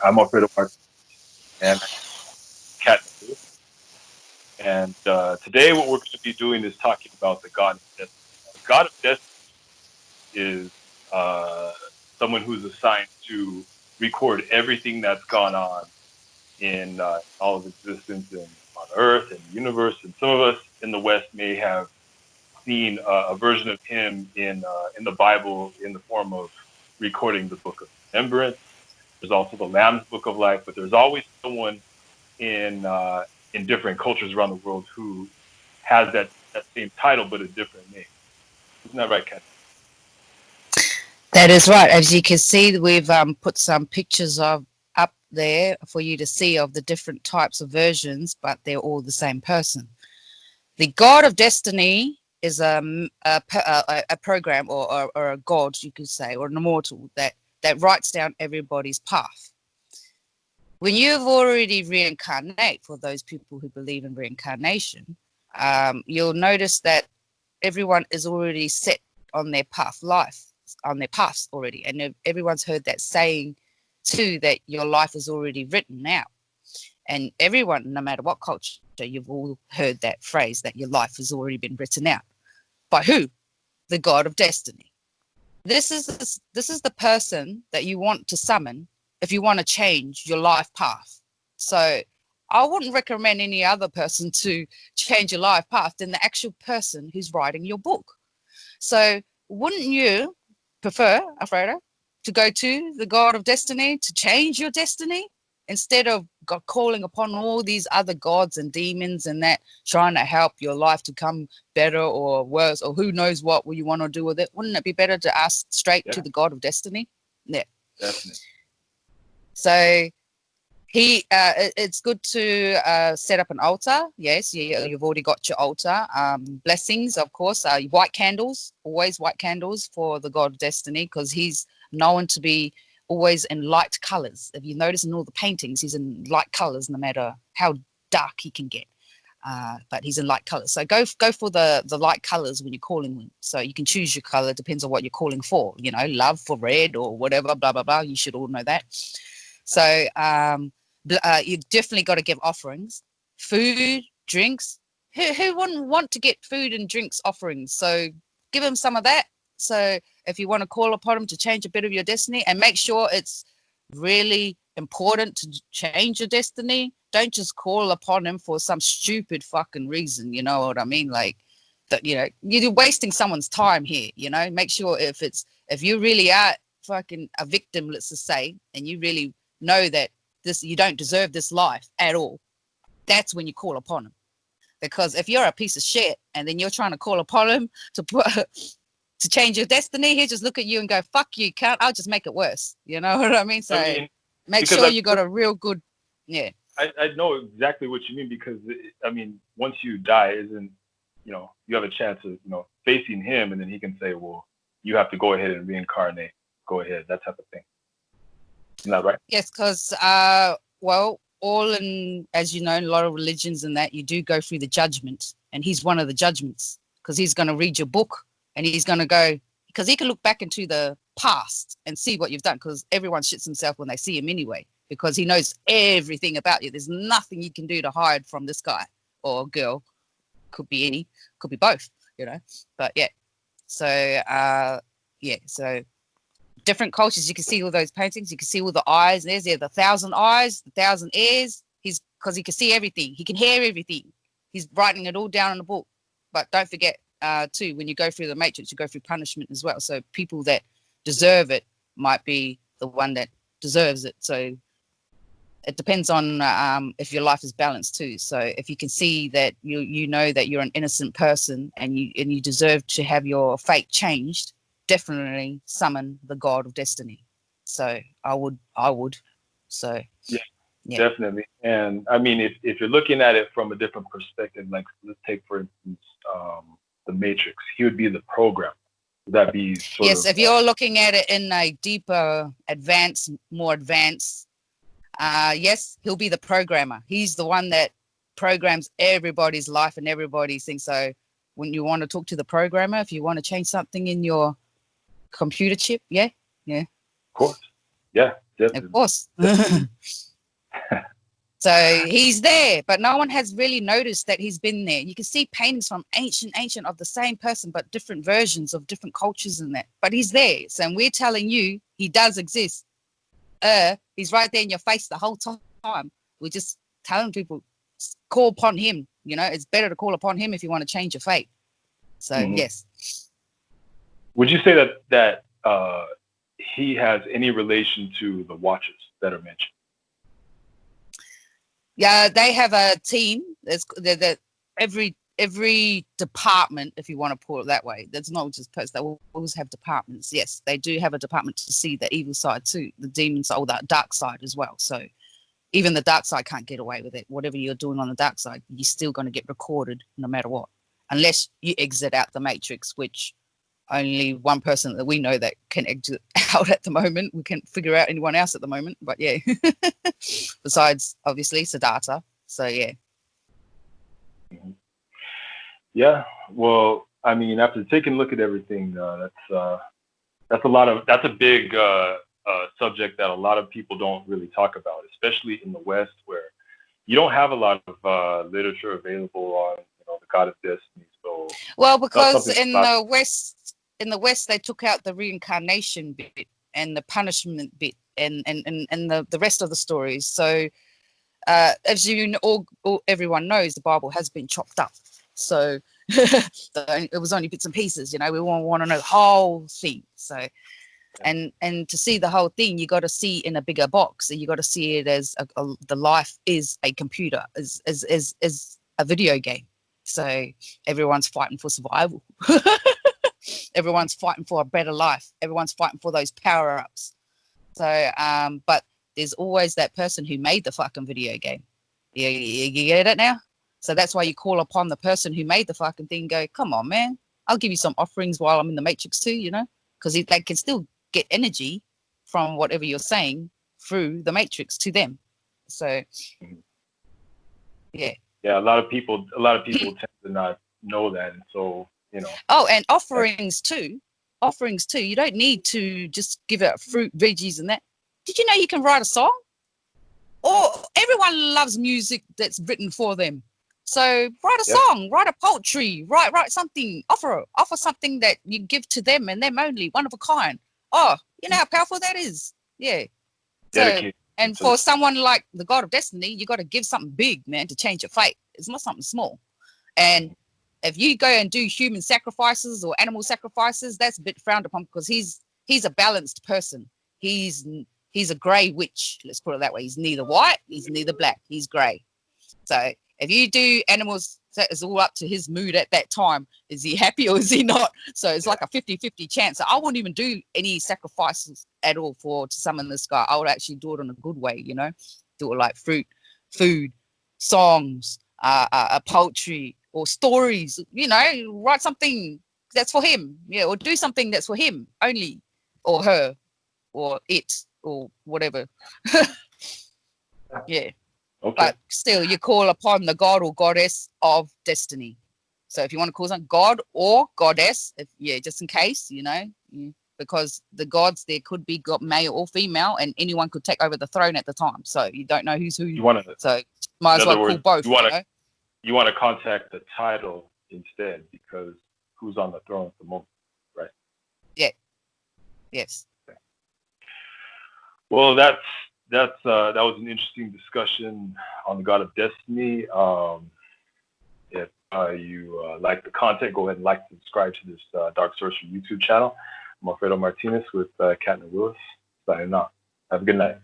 I'm Alfredo Martinez, and Catna Willis. And today, what we're going to be doing is talking about the God of Destiny. The God of Destiny is someone who's assigned to record everything that's gone on in all of existence and on Earth and the universe. And some of us in the West may have seen a version of him in the Bible in the form of recording the Book of Remembrance. There's also the Lamb's Book of Life, but there's always someone in different cultures around the world who has that same title but a different name. Isn't that right, Kat? That is right. As you can see, we've put some pictures of up there for you to see of the different types of versions, but they're all the same person. The God of Destiny is a program or a god, you could say, or an immortal that writes down everybody's path. When you've already reincarnate, for those people who believe in reincarnation, you'll notice that everyone is already set on their paths already. And everyone's heard that saying too, that your life is already written out. And everyone, no matter what culture, you've all heard that phrase that your life has already been written out. By who? The God of Destiny. This is the person that you want to summon if you want to change your life path. So I wouldn't recommend any other person to change your life path than the actual person who's writing your book. So wouldn't you prefer, Alfredo, to go to the God of Destiny to change your destiny instead of calling upon all these other gods and demons and that trying to help your life to come better or worse, or who knows what you want to do with it? Wouldn't it be better to ask straight to the God of Destiny? Yeah. Definitely. So it's good to set up an altar. Yes, you've already got your altar. Blessings, of course. White candles, always white candles for the God of Destiny, because he's known to be always in light colors. If you notice in all the paintings, he's in light colors, no matter how dark he can get. But he's in light colors. So go for the light colors when you're calling him. So you can choose your color, depends on what you're calling for. You know, love for red or whatever, blah, blah, blah. You should all know that. So you definitely got to give offerings, food, drinks. Who wouldn't want to get food and drinks offerings? So give him some of that. So if you want to call upon him to change a bit of your destiny, and make sure it's really important to change your destiny, don't just call upon him for some stupid fucking reason. You know what I mean? Like that, you know, you're wasting someone's time here. You know, make sure if you really are fucking a victim, let's just say, and you really know that you don't deserve this life at all, that's when you call upon him. Because if you're a piece of shit and then you're trying to call upon him to change your destiny, he'll just look at you and go, fuck you, cunt, I'll just make it worse. You know what I mean? So make sure you got a real good, yeah. I know exactly what you mean, because, I mean, once you die, you have a chance of, facing him, and then he can say, well, you have to go ahead and reincarnate. Go ahead, that type of thing. Isn't that right? Yes, because, as you know, in a lot of religions and that, you do go through the judgment, and he's one of the judgments, because he's going to read your book, and he's going to go, because he can look back into the past and see what you've done, because everyone shits himself when they see him anyway, because he knows everything about you. There's nothing you can do to hide from this guy or girl. Could be both, but yeah. So, so different cultures, you can see all those paintings, you can see all the eyes. There's the 1,000 eyes, the 1,000 ears. Because he can see everything, he can hear everything. He's writing it all down in the book. But don't forget, too, when you go through the matrix, you go through punishment as well. So people that deserve it might be the one that deserves it. So it depends on if your life is balanced too. So if you can see that you know that you're an innocent person and you deserve to have your fate changed, definitely summon the God of Destiny. So I would. So yeah. Definitely. And I mean, if you're looking at it from a different perspective, like let's take for instance the Matrix, he would be the programmer. Would that be yes? If you're looking at it in a deeper, more advanced, yes, he'll be the programmer. He's the one that programs everybody's life and everybody's thing. So when you want to talk to the programmer, if you want to change something in your computer chip, yeah. Of course, yeah, Death Of course. So he's there, but no one has really noticed that he's been there. You can see paintings from ancient of the same person, but different versions of different cultures in that. But he's there. So we're telling you he does exist. He's right there in your face the whole time. We're just telling people, call upon him. You know, it's better to call upon him if you want to change your fate. So yes. Would you say that he has any relation to the Watchers that are mentioned? Yeah, they have a team. There's every department, if you want to put it that way. That's not just person. They will always have departments. Yes, they do have a department to see the evil side too, the demon side, or that dark side as well. So even the dark side can't get away with it. Whatever you're doing on the dark side, you're still going to get recorded no matter what, unless you exit out the matrix, which only one person that we know that can exit out at the moment. We can't figure out anyone else at the moment, but yeah. Besides, obviously, Siddhartha. So yeah. Yeah. Well, I mean, after taking a look at everything, that's a big subject that a lot of people don't really talk about, especially in the West, where you don't have a lot of literature available on, the God of Destiny. So well, because in the West they took out the reincarnation bit and the punishment bit and the rest of the stories. So as you know, everyone knows, the Bible has been chopped up. So it was only bits and pieces. We want to know the whole thing. So and to see the whole thing, you got to see in a bigger box. You got to see it as the life is a computer, as a video game. So everyone's fighting for survival. Everyone's fighting for a better life. Everyone's fighting for those power-ups. So, but there's always that person who made the fucking video game. You get it now? So that's why you call upon the person who made the fucking thing and go, come on, man. I'll give you some offerings while I'm in the Matrix too, because they can still get energy from whatever you're saying through the Matrix to them. So, yeah. Yeah, a lot of people tend to not know that, and so Oh, and offerings too. You don't need to just give out fruit, veggies, and that. Did you know you can write a song? Or everyone loves music that's written for them. So write a song, write a poetry, write something, offer something that you give to them and them only, one of a kind. Oh, you know how powerful that is. Yeah. So, and for someone like the God of Destiny, you got to give something big, man, to change your fate. It's not something small. And if you go and do human sacrifices or animal sacrifices, that's a bit frowned upon because he's a balanced person. He's a grey witch. Let's put it that way. He's neither white, he's neither black. He's grey. So if you do animals, it's all up to his mood at that time. Is he happy or is he not? So it's like a 50-50 chance. So I wouldn't even do any sacrifices at all to summon this guy. I would actually do it in a good way, do it like fruit, food, songs, poetry or stories, write something that's for him. Yeah. Or do something that's for him only or her or it or whatever. Yeah. Okay. But still, you call upon the god or goddess of destiny. So if you want to call something god or goddess, just in case, because the gods there could be male or female, and anyone could take over the throne at the time. So you don't know who's who. So might as well call both. You want to contact the title instead, because who's on the throne at the moment, right? Yeah. Yes. Okay. Well, that was an interesting discussion on the God of Destiny. If you like the content, go ahead and like and subscribe to this Dark Sorcery YouTube channel. I'm Alfredo Martinez with Catna Willis, signing off. Have a good night.